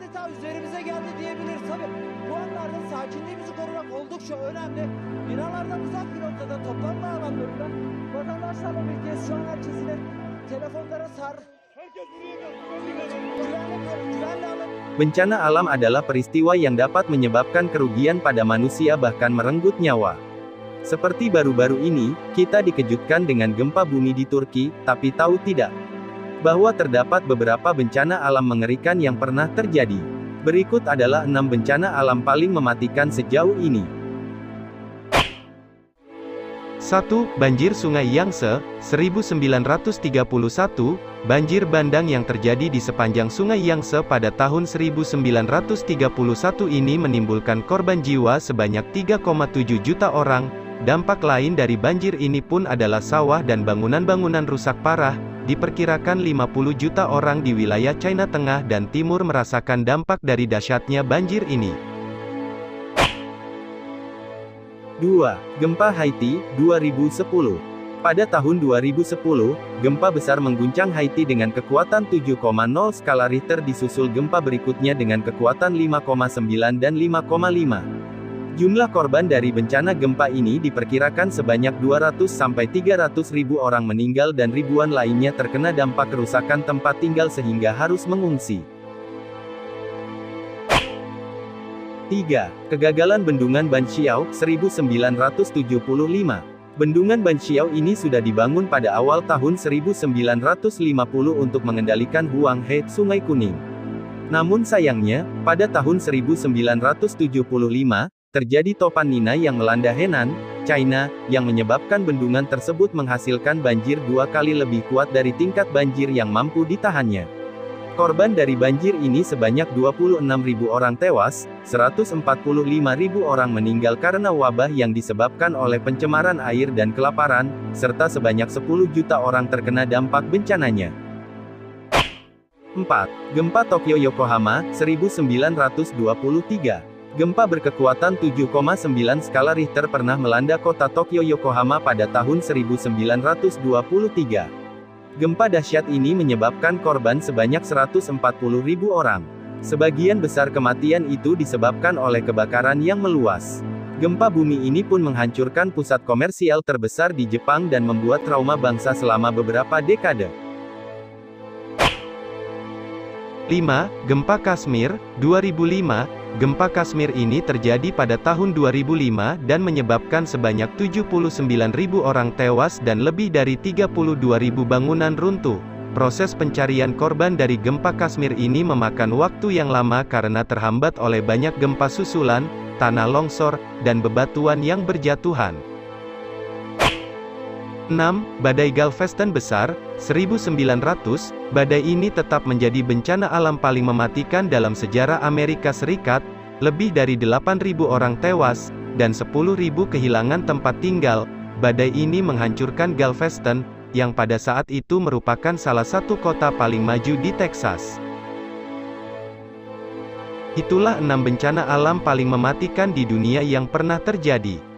adeta üzerimize geldi diyebiliriz. Tabii bu anlarda sakinliğimizi korumak oldukça önemli. Binalardan uzak bir noktada toplanma alanlarında vatandaşlarla birlikte şu an herkesin telefonlara güvenli alın. Bencana alam adalah peristiwa yang dapat menyebabkan kerugian pada manusia bahkan merenggut nyawa. Seperti baru-baru ini, kita dikejutkan dengan gempa bumi di Turki, tapi tahu tidak bahwa terdapat beberapa bencana alam mengerikan yang pernah terjadi. Berikut adalah 6 bencana alam paling mematikan sejauh ini. 1. Banjir Sungai Yangtze, 1931, banjir bandang yang terjadi di sepanjang Sungai Yangtze pada tahun 1931 ini menimbulkan korban jiwa sebanyak 3,7 juta orang. Dampak lain dari banjir ini pun adalah sawah dan bangunan-bangunan rusak parah. Diperkirakan 50 juta orang di wilayah China Tengah dan Timur merasakan dampak dari dahsyatnya banjir ini. 2. Gempa Haiti, 2010. Pada tahun 2010, gempa besar mengguncang Haiti dengan kekuatan 7,0 skala Richter disusul gempa berikutnya dengan kekuatan 5,9 dan 5,5. Jumlah korban dari bencana gempa ini diperkirakan sebanyak 200-300 ribu orang meninggal dan ribuan lainnya terkena dampak kerusakan tempat tinggal sehingga harus mengungsi. 3. Kegagalan Bendungan Banqiao, 1975. Bendungan Banqiao ini sudah dibangun pada awal tahun 1950 untuk mengendalikan Huanghe, Sungai Kuning. Namun sayangnya, pada tahun 1975, terjadi topan Nina yang melanda Henan, China, yang menyebabkan bendungan tersebut menghasilkan banjir 2 kali lebih kuat dari tingkat banjir yang mampu ditahannya. Korban dari banjir ini sebanyak 26.000 orang tewas, 145.000 orang meninggal karena wabah yang disebabkan oleh pencemaran air dan kelaparan, serta sebanyak 10 juta orang terkena dampak bencananya. 4. Gempa Tokyo Yokohama, 1923. Gempa berkekuatan 7,9 skala Richter pernah melanda kota Tokyo Yokohama pada tahun 1923. Gempa dahsyat ini menyebabkan korban sebanyak 140.000 orang. Sebagian besar kematian itu disebabkan oleh kebakaran yang meluas. Gempa bumi ini pun menghancurkan pusat komersial terbesar di Jepang dan membuat trauma bangsa selama beberapa dekade. 5. Gempa Kashmir, 2005. Gempa Kashmir ini terjadi pada tahun 2005 dan menyebabkan sebanyak 79.000 orang tewas dan lebih dari 32.000 bangunan runtuh. Proses pencarian korban dari gempa Kashmir ini memakan waktu yang lama karena terhambat oleh banyak gempa susulan, tanah longsor, dan bebatuan yang berjatuhan. 6. Badai Galveston besar, 1900, badai ini tetap menjadi bencana alam paling mematikan dalam sejarah Amerika Serikat, lebih dari 8.000 orang tewas, dan 10.000 kehilangan tempat tinggal. Badai ini menghancurkan Galveston, yang pada saat itu merupakan salah satu kota paling maju di Texas. Itulah 6 bencana alam paling mematikan di dunia yang pernah terjadi.